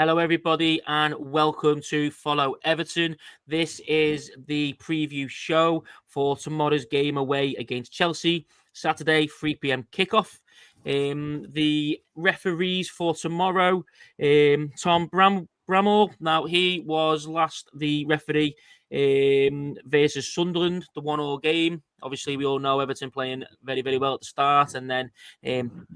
Hello, everybody, and welcome to Follow Everton. This is the preview show for tomorrow's game away against Chelsea, Saturday, 3 p.m. kickoff. The referees for tomorrow, Tom Bramall. Now, he was last the referee versus Sunderland, the 1-1 game. Obviously, we all know Everton playing very, very well at the start, and then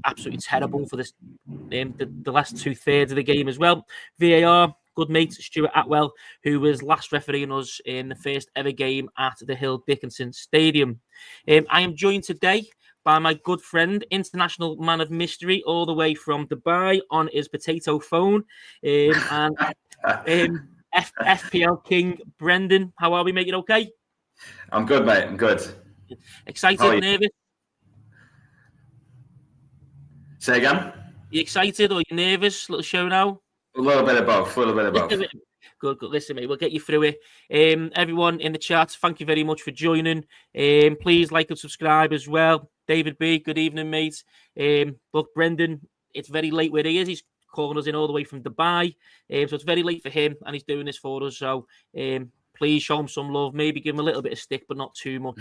absolutely terrible for this. The last 2/3 of the game as well. VAR, good mate Stuart Atwell, who was last refereeing us in the first ever game at the Hill Dickinson Stadium. I am joined today by my good friend, international man of mystery, all the way from Dubai on his potato phone, and FPL King Brendan. How are we, mate? You okay? I'm good, mate. I'm good. Excited, nervous? Say again? You excited or you nervous? Little show now? A little bit of both. Good. Listen, mate, we'll get you through it. Everyone in the chat, thank you very much for joining. Please like and subscribe as well. David B, good evening, mate. Look, Brendan, it's very late where he is. He's calling us in all the way from Dubai. So it's very late for him, and he's doing this for us. So please show him some love. Maybe give him a little bit of stick, but not too much.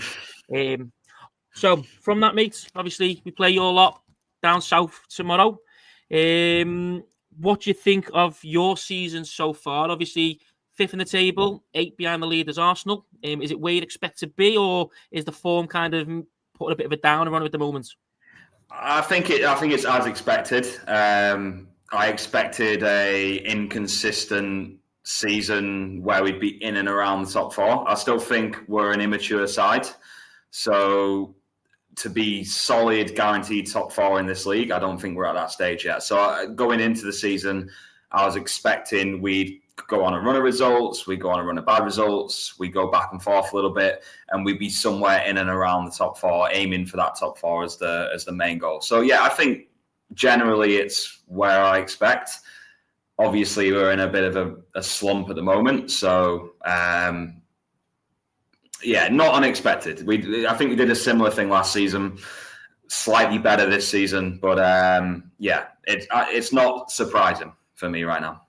So from that, mate, obviously we play your lot down south tomorrow. What do you think of your season so far? Obviously, 5th in the table, 8 behind the leaders Arsenal. Is it where you'd expect to be, or is the form kind of putting a bit of a downer on it at the moment? I think it's as expected. I expected a inconsistent season where we'd be in and around the top 4. I still think we're an immature side, so to be solid, guaranteed top 4 in this league, I don't think we're at that stage yet. So going into the season, I was expecting we'd go on a run of results, we go on a run of bad results, we go back and forth a little bit, and we'd be somewhere in and around the top 4, aiming for that top 4 as the main goal. So yeah, I think generally it's where I expect. Obviously, we're in a bit of a slump at the moment, so yeah, not unexpected. I think we did a similar thing last season, slightly better this season, but yeah, it's not surprising for me right now.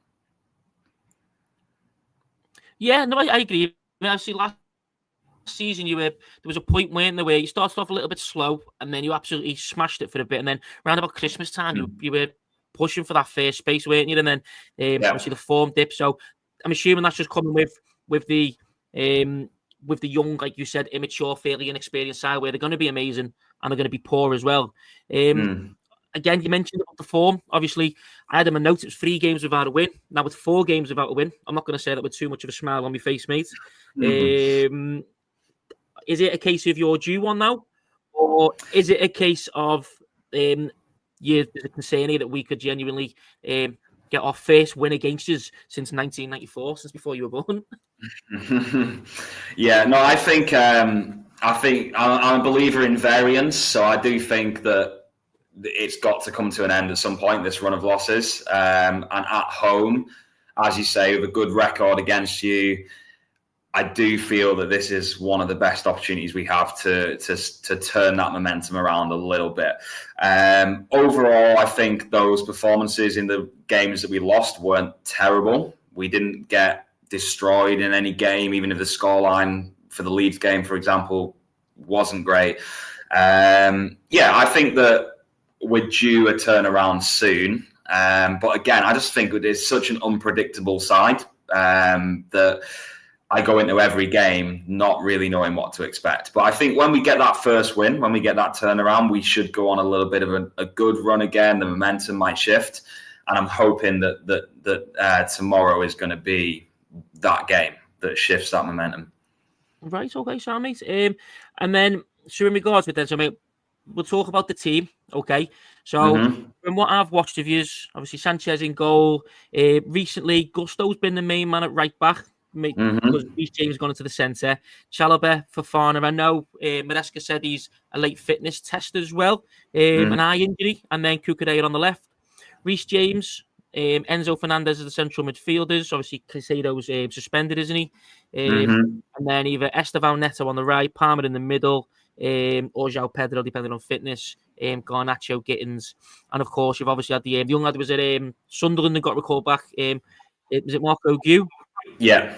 Yeah, no, I agree. I mean, obviously, last season there was a point where you started off a little bit slow, and then you absolutely smashed it for a bit, and then around about Christmas time, you were pushing for that first space, weren't you? And then obviously the form dip. So I'm assuming that's just coming with the young, like you said, immature, fairly inexperienced side, where they're going to be amazing and they're going to be poor as well. Again, you mentioned about the form. Obviously, I had him a note. It was 3 games without a win. Now, with 4 games without a win, I'm not going to say that with too much of a smile on my face, mate. Is it a case of you're due one now? Or is it a case of there's a concern here that we could genuinely get our first win against us since 1994, since before you were born? Yeah, no, I think I'm a believer in variance, so I do think that it's got to come to an end at some point, this run of losses. And at home, as you say, with a good record against you, I do feel that this is one of the best opportunities we have to turn that momentum around a little bit. Overall, I think those performances in the games that we lost weren't terrible. We didn't get destroyed in any game, even if the scoreline for the Leeds game, for example, wasn't great. Yeah, I think that we're due a turnaround soon. But again, I just think it is such an unpredictable side that I go into every game not really knowing what to expect. But I think when we get that first win, when we get that turnaround, we should go on a little bit of a good run again. The momentum might shift. And I'm hoping that tomorrow is going to be that game that shifts that momentum. Right, okay, so mate. And then, so in regards with that, so mate, we'll talk about the team, okay? So from what I've watched of yous, obviously Sanchez in goal. Recently, Gusto's been the main man at right back, because Reece James has gone into the centre. Chalobah, Fofana. I know Maresca said he's a late fitness test as well, an eye injury, and then Cucurella on the left. Reece James, Enzo Fernandez as the central midfielders. Obviously, Caicedo's suspended, isn't he? And then either Esteban Neto on the right, Palmer in the middle, or João Pedro, depending on fitness. Garnacho, Gittins, and of course you've obviously had the young lad was at Sunderland and got recalled back. Was it Marco Gue? Yeah.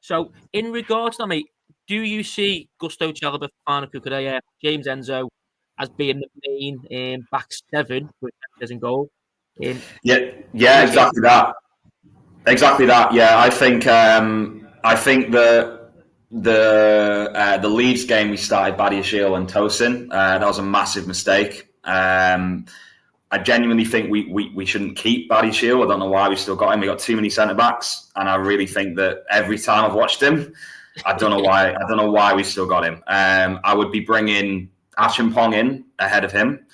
So in regards to that, mate, do you see Gusto, Chalobah, Fofana, Cucurella, James Enzo as being the main back seven with Mendes in goal? Yeah, exactly that. Exactly that. Yeah, I think the Leeds game we started Badiashile and Tosin. That was a massive mistake. I genuinely think we shouldn't keep Badiashile. I don't know why we still got him. We got too many centre backs, and I really think that every time I've watched him, I don't know why. I don't know why we still got him. I would be bringing Achimpong in ahead of him.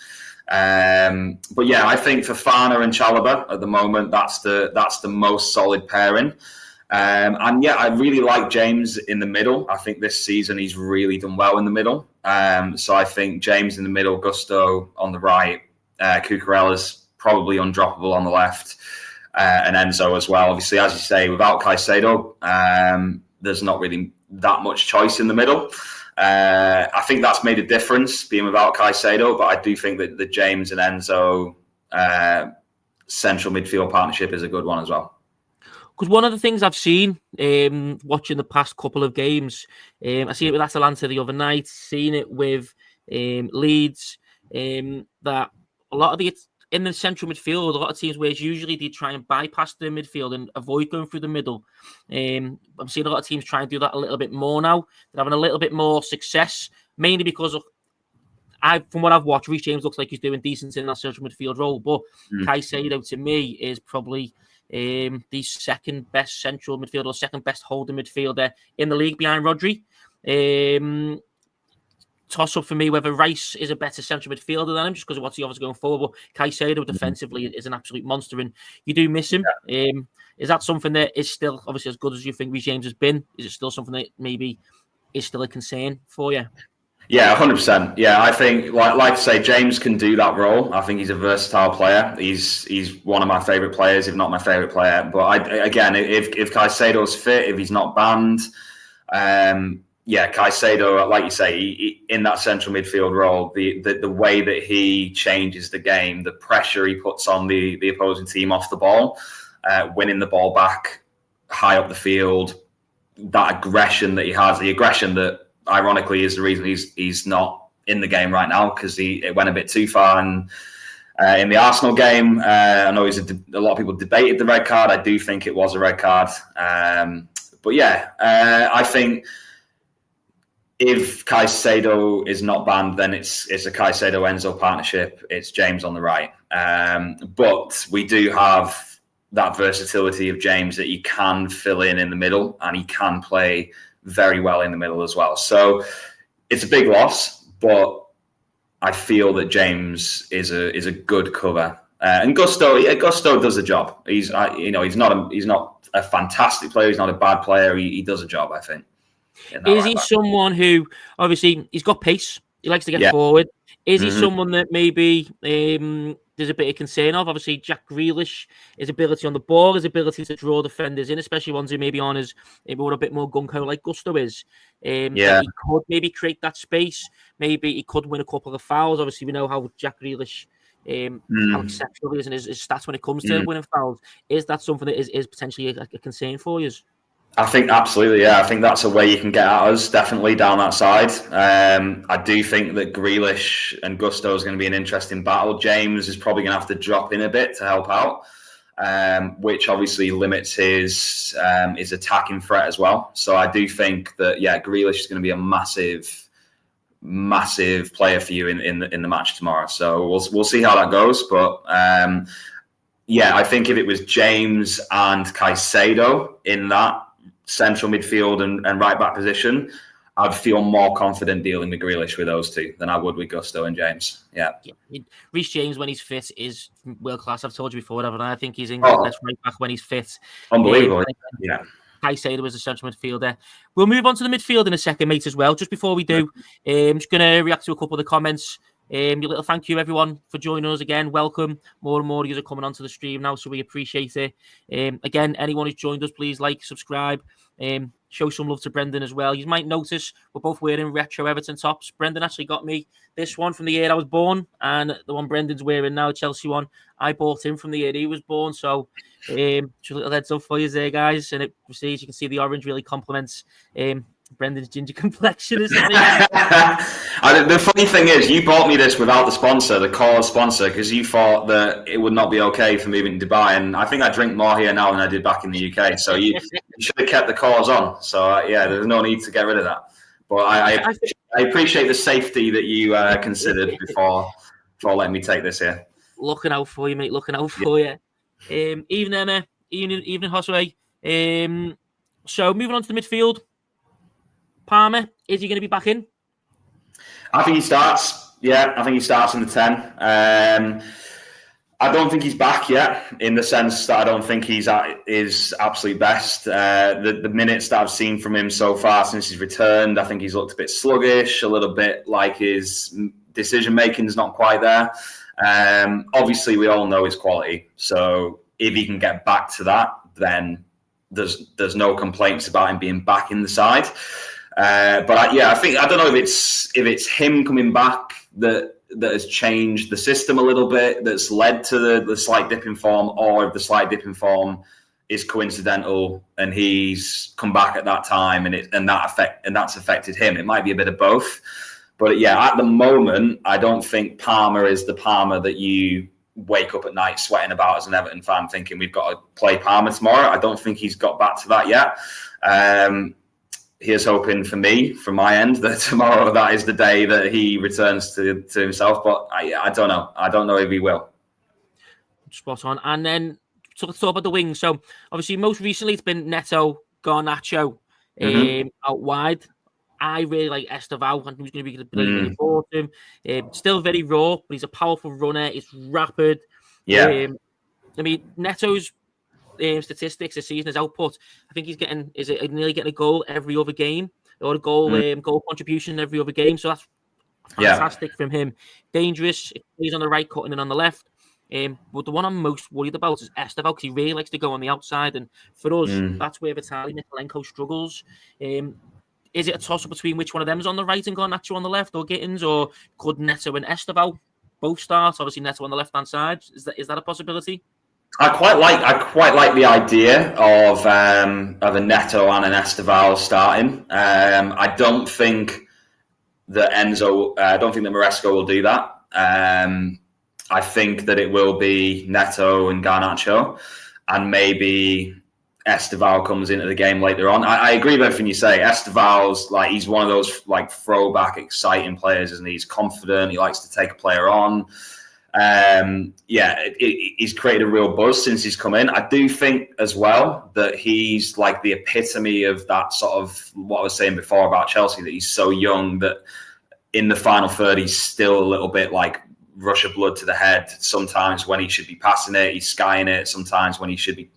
But yeah, I think for Fofana and Chalobah at the moment, that's the most solid pairing. And yeah, I really like James in the middle. I think this season he's really done well in the middle. So I think James in the middle, Gusto on the right, Cucurella's probably undroppable on the left, and Enzo as well. Obviously, as you say, without Caicedo, there's not really that much choice in the middle. I think that's made a difference being without Caicedo, but I do think that the James and Enzo central midfield partnership is a good one as well. Because one of the things I've seen watching the past couple of games, I see it with Atalanta the other night, seen it with Leeds, that a lot of in the central midfield, a lot of teams where usually they try and bypass the midfield and avoid going through the middle. I'm seeing a lot of teams try and do that a little bit more now. They're having a little bit more success, mainly because of from what I've watched, Reece James looks like he's doing decent in that central midfield role. But Caicedo, to me, is probably the second best central midfielder or second best holding midfielder in the league behind Rodri. Toss up for me whether Rice is a better central midfielder than him just because of what he offers going forward. But Caicedo defensively is an absolute monster, and you do miss him. Yeah. Is that something that is still obviously as good as you think Reece James has been? Is it still something that maybe is still a concern for you? Yeah, 100%. Yeah, I think, like I say, James can do that role. I think he's a versatile player. He's one of my favourite players, if not my favourite player. But again, if Caicedo's fit, if he's not banned, yeah, Caicedo, like you say, in that central midfield role, the way that he changes the game, the pressure he puts on the opposing team off the ball, winning the ball back high up the field, that aggression that he has, the aggression that ironically is the reason he's not in the game right now, because it went a bit too far. And in the Arsenal game, I know a lot of people debated the red card. I do think it was a red card. But yeah, I think if Caicedo is not banned, then it's a Caicedo-Enzo partnership. It's James on the right. But we do have that versatility of James that he can fill in the middle, and he can play very well in the middle as well. So it's a big loss, but I feel that James is a good cover. And Gusto does the job. He's not a fantastic player. He's not a bad player. He does a job, I think. Is he someone who, obviously, he's got pace. He likes to get forward. Is he someone that maybe there's a bit of concern of? Obviously, Jack Grealish, his ability on the ball, his ability to draw defenders in, especially ones who maybe aren't as maybe a bit more gung-ho like Gusto is. He could maybe create that space. Maybe he could win a couple of fouls. Obviously, we know how Jack Grealish, how exceptional he is in his stats when it comes to winning fouls. Is that something that is potentially a concern for you? I think absolutely, yeah. I think that's a way you can get at us, definitely down that side. I do think that Grealish and Gusto is going to be an interesting battle. James is probably going to have to drop in a bit to help out, which obviously limits his attacking threat as well. So I do think that, yeah, Grealish is going to be a massive player for you in the match tomorrow. So we'll see how that goes. But yeah, I think if it was James and Caicedo in that central midfield and right back position, I'd feel more confident dealing with Grealish with those two than I would with Gusto and James. Yeah. Reece James, when he's fit, is world class. I've told you before, haven't I? I think he's England's best right back when he's fit. Unbelievable. Yeah. Caicedo was a central midfielder. We'll move on to the midfield in a second, mate, as well. Just before we do, I'm just going to react to a couple of the comments Your little thank you, everyone, for joining us again. Welcome. More and more of you are coming onto the stream now, so we appreciate it. Again, anyone who's joined us, please like, subscribe, show some love to Brendan as well. You might notice we're both wearing retro Everton tops. Brendan actually got me this one from the year I was born, and the one Brendan's wearing now, Chelsea one, I bought him from the year he was born. So just a little heads up for you there, guys. And as you can see, the orange really complements Brendan's ginger complexion, isn't it? The funny thing is, you bought me this without the sponsor, the cause sponsor, because you thought that it would not be okay for moving to Dubai. And I think I drink more here now than I did back in the UK. So you should have kept the cause on. So yeah, there's no need to get rid of that. But I appreciate the safety that you considered before letting me take this here. Looking out for you, mate. Looking out for you. Evening, Emma. Evening, Josue. So moving on to the midfield. Palmer, is he going to be back in? I think he starts. Yeah, I think he starts in the 10. I don't think he's back yet, in the sense that I don't think he's at his absolute best. The minutes that I've seen from him so far since he's returned, I think he's looked a bit sluggish, a little bit like his decision-making is not quite there. Obviously, we all know his quality. So if he can get back to that, then there's no complaints about him being back in the side. But I don't know if it's him coming back that has changed the system a little bit, that's led to the slight dip in form, or if the slight dip in form is coincidental and he's come back at that time and that's affected him. It might be a bit of both. But yeah, at the moment, I don't think Palmer is the Palmer that you wake up at night sweating about as an Everton fan, thinking we've got to play Palmer tomorrow. I don't think he's got back to that yet. Here's hoping for me, from my end, that tomorrow that is the day that he returns to himself. But I don't know. I don't know if he will. Spot on. And then let's talk about the wings. So obviously, most recently it's been Neto, Garnacho out wide. I really like Esteval, and who's going to be really for him. Still very raw, but he's a powerful runner. He's rapid. Yeah. I mean, Neto's statistics this season, his output, I think he's nearly getting a goal every other game, or a goal contribution every other game. So that's fantastic from him. Dangerous. He's on the right, cutting in on the left. But the one I'm most worried about is Esteval, because he really likes to go on the outside, and for us, that's where Vitaly Mykolenko struggles. Is it a toss-up between which one of them is on the right and Garnacho on the left, or Gittins, or could Neto and Esteval both start? Obviously, Neto on the left-hand side. Is that a possibility? I quite like the idea of a Neto and an Esteval starting. I don't think that Maresca will do that. I think that it will be Neto and Garnacho, and maybe Esteval comes into the game later on. I agree with everything you say. Esteval's he's one of those throwback, exciting players, isn't he? He's confident. He likes to take a player on. He's created a real buzz since he's come in. I do think as well that he's like the epitome of that sort of what I was saying before about Chelsea, that he's so young that in the final third he's still a little bit like rush of blood to the head. Sometimes when he should be passing it, he's skying it. Sometimes when he should be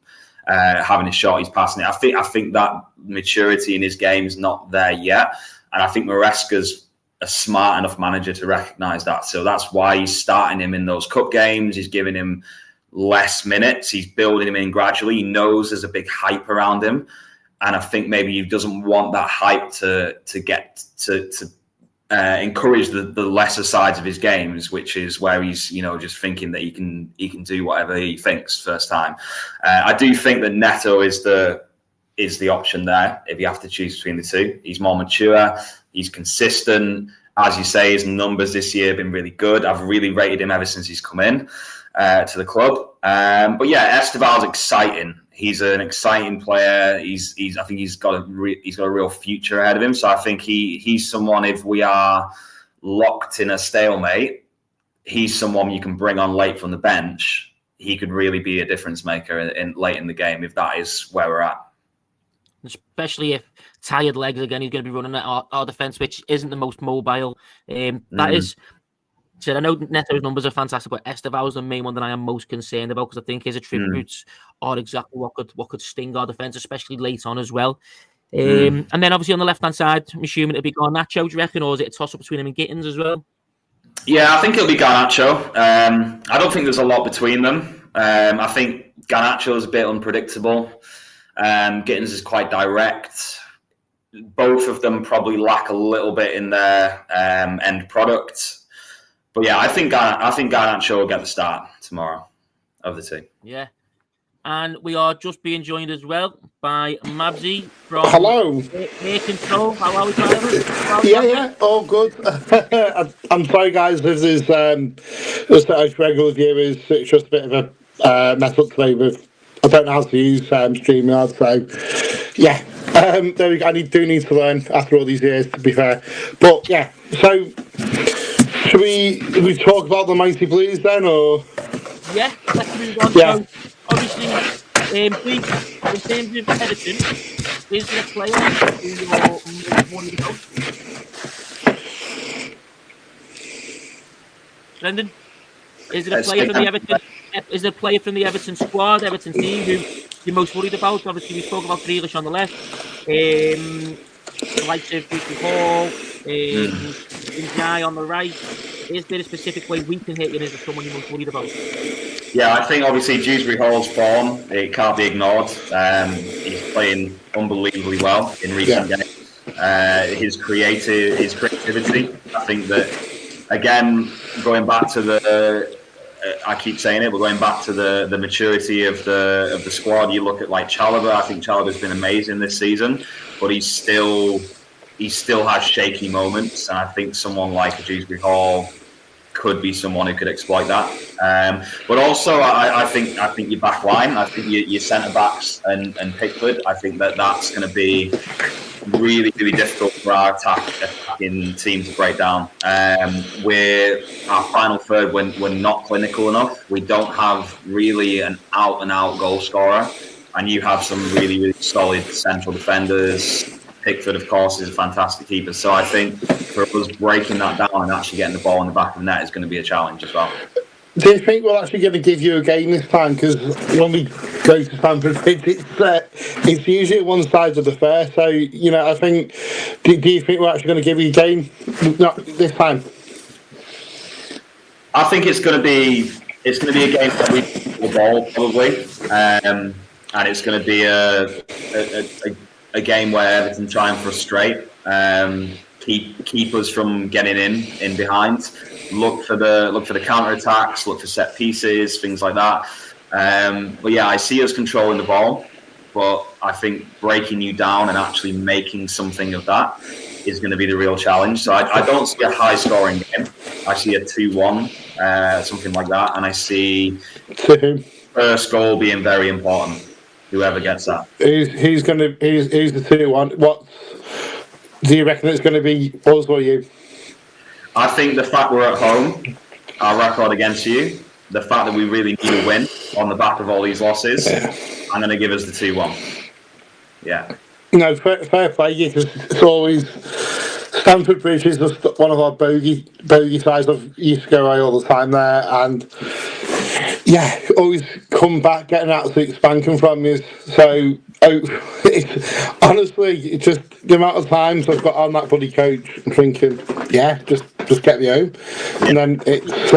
having a shot, he's passing it. I think that maturity in his game is not there yet, and I think Maresca's a smart enough manager to recognise that. So that's why he's starting him in those cup games. He's giving him less minutes. He's building him in gradually. He knows there's a big hype around him, and I think maybe he doesn't want that hype to encourage the lesser sides of his games, which is where he's just thinking that he can do whatever he thinks first time. I do think that Neto is the option there if you have to choose between the two. He's more mature. He's consistent. As you say, his numbers this year have been really good. I've really rated him ever since he's come in to the club. But yeah, Esteval's exciting. He's an exciting player. I think he's got a real future ahead of him. So I think he's someone, if we are locked in a stalemate, he's someone you can bring on late from the bench. He could really be a difference maker late in the game if that is where we're at. Especially if tired legs again, he's going to be running at our defence, which isn't the most mobile. That is. So I know Neto's numbers are fantastic, but Esteval's the main one that I am most concerned about, because I think his attributes are exactly what could sting our defence, especially late on as well. And then obviously on the left hand side, I'm assuming it'd be Garnacho, do you reckon, or is it a toss up between him and Gittins as well? Yeah, I think it'll be Garnacho. I don't think there's a lot between them. I think Garnacho is a bit unpredictable. Gittins is quite direct. Both of them probably lack a little bit in their end product. But yeah, I think Garnacho will get the start tomorrow of the two. Yeah. And we are just being joined as well by Mabsy from Hello. Air Control. How are we, Tyler? Yeah, all good. I'm sorry, guys, if there's as regular viewers, it's just a bit of a mess up today with, I don't know how to use StreamYard, so yeah. There we go. Do need to learn after all these years, to be fair. But yeah, so should we talk about the Mighty Blues then, or? Yeah, let's move on. Yeah. So, obviously, in terms of Everton, is there a player who you're most worried about? Brendan, is there a player from the Everton? Is there a player from the Everton squad, Everton team, who you're most worried about? Obviously, we spoke about Grealish on the left, the likes of Dewsbury Hall, Njai on the right. Is there a specific way we can hit you? Is there someone you're most worried about? Yeah, I think obviously Dewsbury Hall's form, it can't be ignored. He's playing unbelievably well in recent games. His creativity, I think that, again, going back to I keep saying it, but going back to the maturity of the squad, you look at like Chalobah. I think Chalobah's been amazing this season, but he still has shaky moments, and I think someone like a Dewsbury Hall could be someone who could exploit that. But also, I think your back line, I think your centre backs and Pickford, I think that's going to be really, really difficult for our attacking team to break down. We're our final third, we're not clinical enough. We don't have really an out and out goal scorer, and you have some really, really solid central defenders. Pickford, of course, is a fantastic keeper. So I think for us breaking that down and actually getting the ball in the back of the net is going to be a challenge as well. Do you think we're actually going to give you a game this time? Because when we go to Stamford Bridge, it's usually one side of the fair. So, I think, do you think we're actually going to give you a game this time? I think it's going to be a game where we the ball probably, and it's going to be a game where Everton try and frustrate, keep us from getting in behind. Look for the counter attacks, look for set pieces, things like that. But yeah, I see us controlling the ball, but I think breaking you down and actually making something of that is going to be the real challenge. So I don't see a high scoring game. I see a 2-1, something like that, and I see first goal being very important. Whoever gets that. Who's the 2-1? What do you reckon it's going to be? Us or you? I think the fact we're at home, our record against you, the fact that we really need a win on the back of all these losses, I'm going to give us the 2-1. Yeah. No, fair play. Because it's always Stamford Bridge is just one of our bogey sides. I used to go away all the time there, and yeah, always come back getting an absolute spanking from you. So, it's honestly just the amount of times I've got on that bloody coach and thinking, yeah, just get me home, and then it's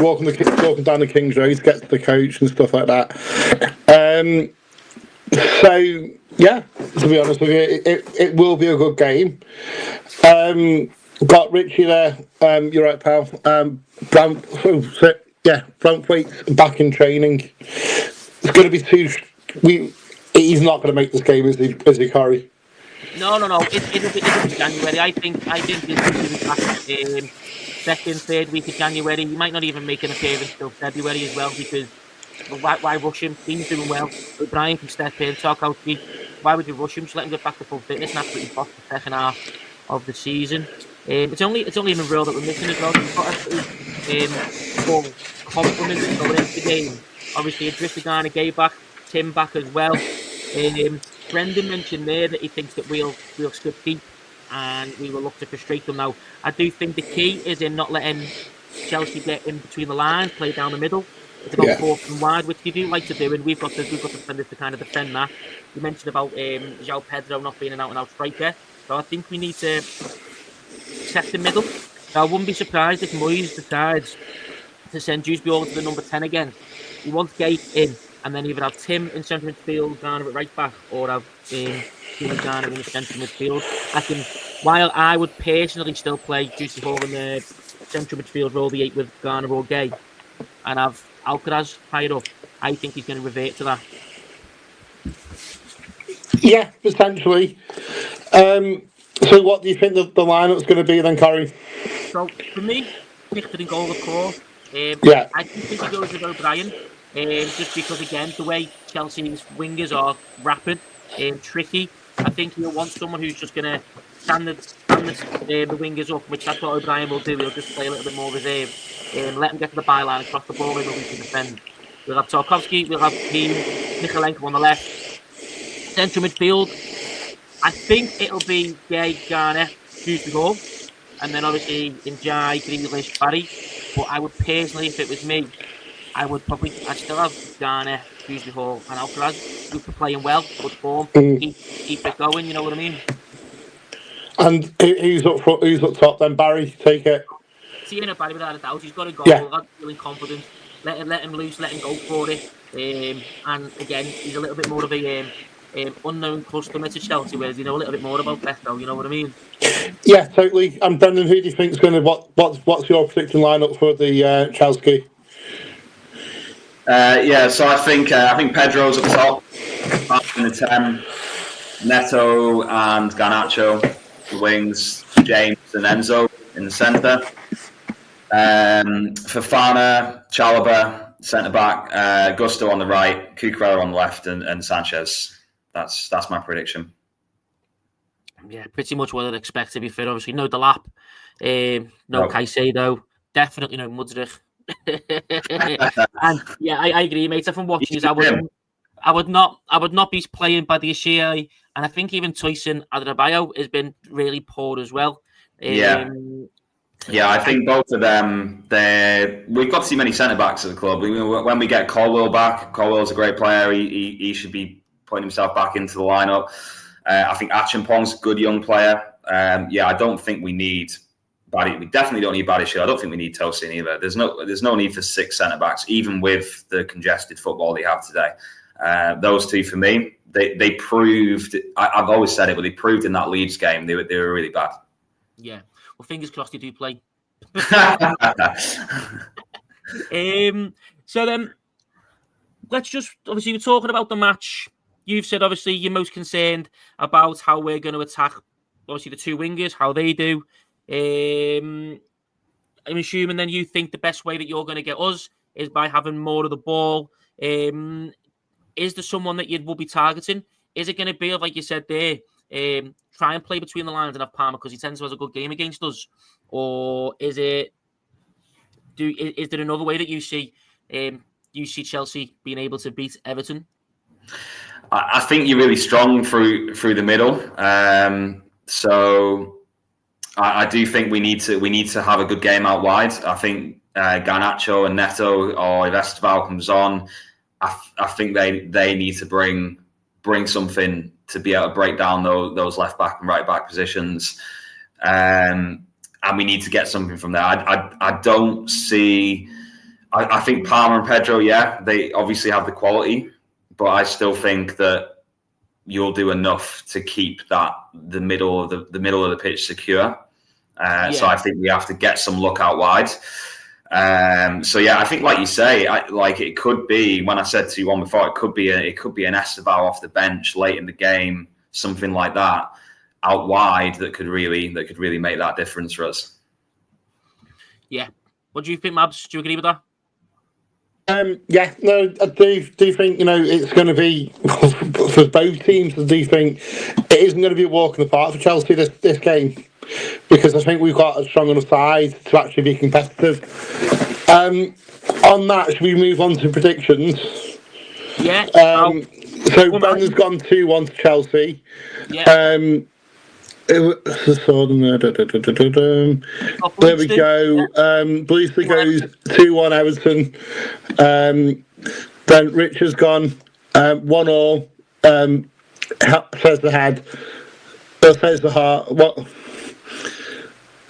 walking down the King's Road to get to the coach and stuff like that. So yeah, to be honest with you, it will be a good game. Got Richie there. You're right, pal. Brantwaite's back in training. It's going to be he's not going to make this game, is he, Corey? No. It'll be January. I think he'll be back second, third week of January. He might not even make an appearance till February as well, because why rush him? He's doing well. Brian can step in, talk out. Why would you rush him? Just let him get back to full fitness and absolutely boss the second half of the season. It's only in the role that we're missing as well. We've got a full complement going into the game. Obviously, Adriftagana gave back, Tim back as well. Brendan mentioned there that he thinks that we'll skip deep and we will look to frustrate them. Now, I do think the key is in not letting Chelsea get in between the lines, play down the middle. It's about forward and wide, which they do like to do, and we've got defenders to kind of defend that. You mentioned about João Pedro not being an out-and-out striker, so I think we need to set the middle Now, I wouldn't be surprised if Moyes decides to send Dewsbury over to the number 10 again. He wants Gate in, and then either have Tim in centre midfield, Garner at right back, or have Tim and Garner in the centre midfield. While I would personally still play Juicy Hall in the central midfield role, the 8 with Garner or Gay, and have Alcaraz higher up, I think he's going to revert to that. Yeah, potentially. So what do you think the lineup's going to be then, Corey? So, for me, Pickford in goal, of course. Yeah. I do think he goes with O'Brien, just because, again, the way Chelsea's wingers are rapid and tricky, I think he'll want someone who's just going to stand the wingers up, which that's what O'Brien will do. He'll just play a little bit more reserved and let them get to the byline across the ball and we can defend. We'll have Tarkovsky, we'll have Michalenko on the left. Central midfield, I think it'll be Gay, Garner, Dewsbury Hall, and then obviously Njai, Grealish, Barry. But I would personally, if it was me, I'd still have Garner, Dewsbury Hall, and Alcaraz, who's playing well, good form, keep it going. You know what I mean? And who's up front? Who's up top? Then Barry, take it. Seeing a Barry without a doubt, he's got a goal. Yeah. I'm feeling confident. Let him loose, let him go for it. And again, he's a little bit more of a unknown customer to Chelsea, whereas you know a little bit more about Beto. You know what I mean? Yeah, totally. And Brendan, who do you think's going to what's your prediction lineup for the Chelsea? So I think Pedro's up top, in the 10, Neto and Garnacho, the wings, James and Enzo in the centre. Fofana, Chalobah, centre back, Gusto on the right, Cucurella on the left, and Sanchez. That's my prediction. Yeah, pretty much what I'd expect to be fair. Obviously, no Delap, no Caicedo, definitely no Mudryk. And yeah, I agree, mate. From watching this, I would not be playing by the Ishii, and I think even Toyson Adebayo has been really poor as well. Yeah, I think both of them. We've got too many centre backs at the club. When we get Colwell back, Colwell's a great player. He should be putting himself back into the lineup. I think Achimpong's a good young player. I don't think we need Barry. We definitely don't need Barry. I don't think we need Tosin either. There's no need for 6 centre backs, even with the congested football they have today. Those two for me, they proved. I've always said it, but they proved in that Leeds game they were really bad. Yeah. Well, fingers crossed they do play. So then, let's just, obviously, we're talking about the match. You've said, obviously, you're most concerned about how we're going to attack, obviously, the 2 wingers, how they do. I'm assuming then you think the best way that you're going to get us is by having more of the ball. Is there someone that you will be targeting? Is it going to be, like you said there, try and play between the lines and have Palmer because he tends to have a good game against us? Or is it? Is there another way that you see Chelsea being able to beat Everton? I think you're really strong through the middle. So I do think we need to have a good game out wide. I think Garnacho and Neto, or if Esteval comes on, I think they need to bring something to be able to break down those left back and right back positions. And we need to get something from there. I don't see. I think Palmer and Pedro, they obviously have the quality, but I still think that you'll do enough to keep the middle of the pitch secure. So I think we have to get some luck out wide. I think, like you say, it could be. When I said to you one before, it could be an Esteval off the bench late in the game, something like that, out wide that could really make that difference for us. Yeah. What do you think, Mabs? Do you agree with that? I do think, it's going to be, for both teams, I do think it isn't going to be a walk in the park for Chelsea this game, because I think we've got a strong enough side to actually be competitive. On that, should we move on to predictions? Yeah. So Brendan's gone 2-1 to Chelsea. Yeah. There we go. Bleasley goes 2-1 Everton. Then Richard's gone 1-1. Says the head. Says the heart. What?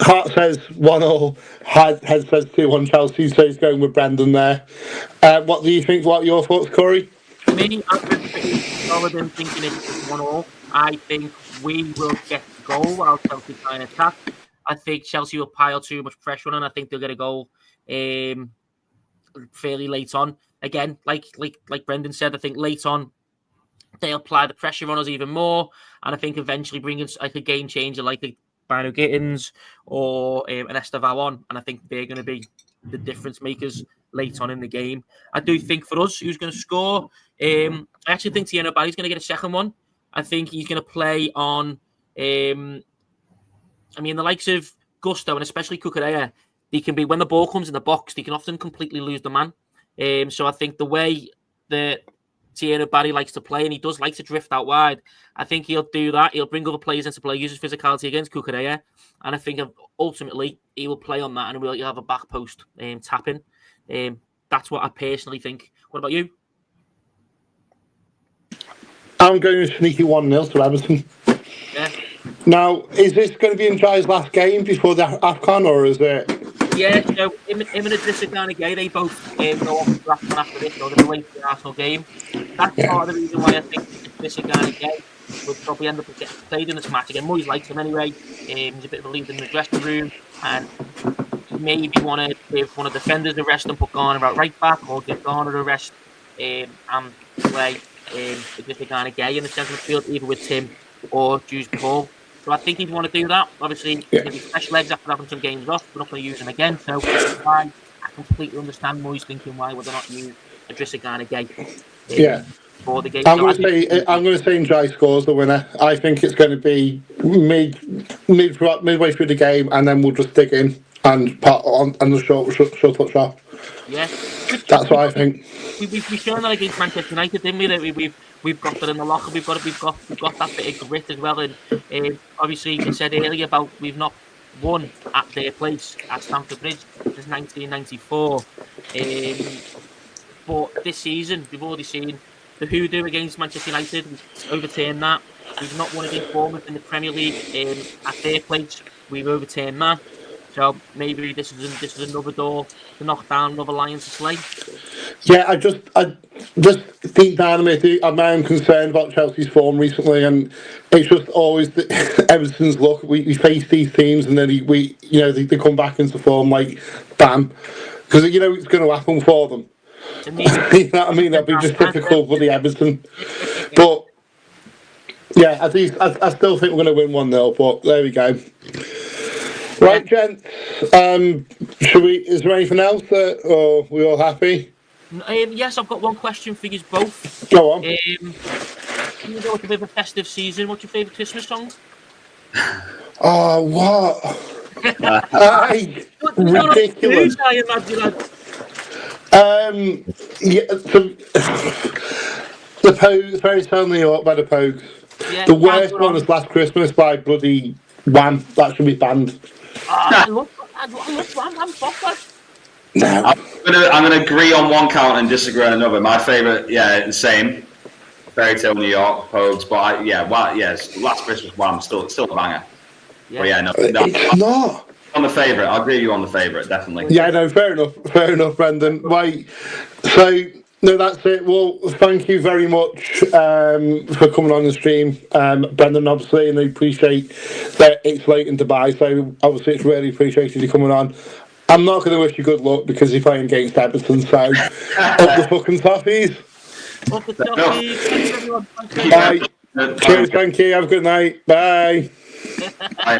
Heart says 1-1. Head says 2-1 Chelsea, so he's going with Brendan there. What do you think? What are your thoughts, Corey? Me, I've been pretty solid in thinking it's 1-1. I think we will get the goal while Chelsea try and attack. I think Chelsea will pile too much pressure on, and I think they'll get a goal fairly late on. Again, like Brendan said, I think late on they'll apply the pressure on us even more, and I think eventually bringing like a game changer like a Bino Gittins or an Estevao on, and I think they're going to be the difference makers late on in the game. I do think for us, who's going to score? I actually think Tieno Barry's going to get a second one. I think he's going to play on. The likes of Gusto and especially Cucurella, they can be when the ball comes in the box, they can often completely lose the man. So I think the way that Tieno Barry likes to play, and he does like to drift out wide, I think he'll do that. He'll bring other players into play, use his physicality against Cucurella, and I think ultimately he will play on that, and he'll have a back post tapping. That's what I personally think. What about you? I'm going to sneaky 1-0 to Everton. Yeah. Now, is this going to be Njai's last game before the AFCON, or is it? Yeah, so him and Idrissa Gana Gueye, they both go off to AFCON after this, so they'll wait for the Arsenal game. That's part of the reason why I think Idrissa Gana Gueye will probably end up getting played in this match again. Moyes likes him anyway. He's a bit of a leader in the dressing room, and maybe want to give one of the defenders a rest and put Garner out right back, or give Garner a rest and play Idrissa Gana Gueye in the centre of the field, either with Tim or Jules Paul. So I think he'd want to do that. Obviously, he'll be fresh legs after having some games off. We're not going to use him again. So I completely understand Moyes thinking why would they not use Idrissa Gana Gueye for the game. I'm going to say Njai scores the winner. I think it's going to be midway through the game, and then we'll just dig in and part on and the short touch off. Yeah, that's what I think. We've shown that against Manchester United, didn't we? That we've got that in the locker. We've got that bit of grit as well. And obviously, you said earlier about we've not won at their place at Stamford Bridge since 1994. But this season, we've already seen the hoodoo against Manchester United. We've overturned that. We've not won against Bournemouth in the Premier League at their place. We've overturned that. So maybe this is another door to knock down, another lion to slay. Yeah, I just deep down in me, I'm now concerned about Chelsea's form recently, and it's just always Everton's luck. We face these teams, and then they come back into form like bam, because it's going to happen for them. You know what I mean? That'd be just typical for the Everton. But yeah, I still think we're going to win 1-0. But there we go. Right, gents. Is there anything else? Or are we all happy? Yes, I've got one question for you both. Go on. You know, it's a bit of a festive season. What's your favourite Christmas song? Oh, what? Ridiculous. The Pogues, Fairy Tale New York by the Pogues. Yeah, the worst one was Last Christmas by bloody Wham. That should be banned. I love Wham. I'm bothered. No. I'm gonna agree on one count and disagree on another. My favourite, the same. Fairy Tale New York, Pogues, but Last Christmas Wham, still a banger. Yeah. But it's not. On the favourite, I'll agree with you on the favourite, definitely. Yeah, no, fair enough, Brendan. Right, so no, that's it. Well, thank you very much for coming on the stream, Brendan. Obviously, and I appreciate that it's late in Dubai, so obviously it's really appreciated you coming on. I'm not going to wish you good luck because you're playing against Everton, so up the fucking toffees. Up the toffees. Thanks, everyone. Bye. Cheers, thank you. Have a good night. Bye. Bye.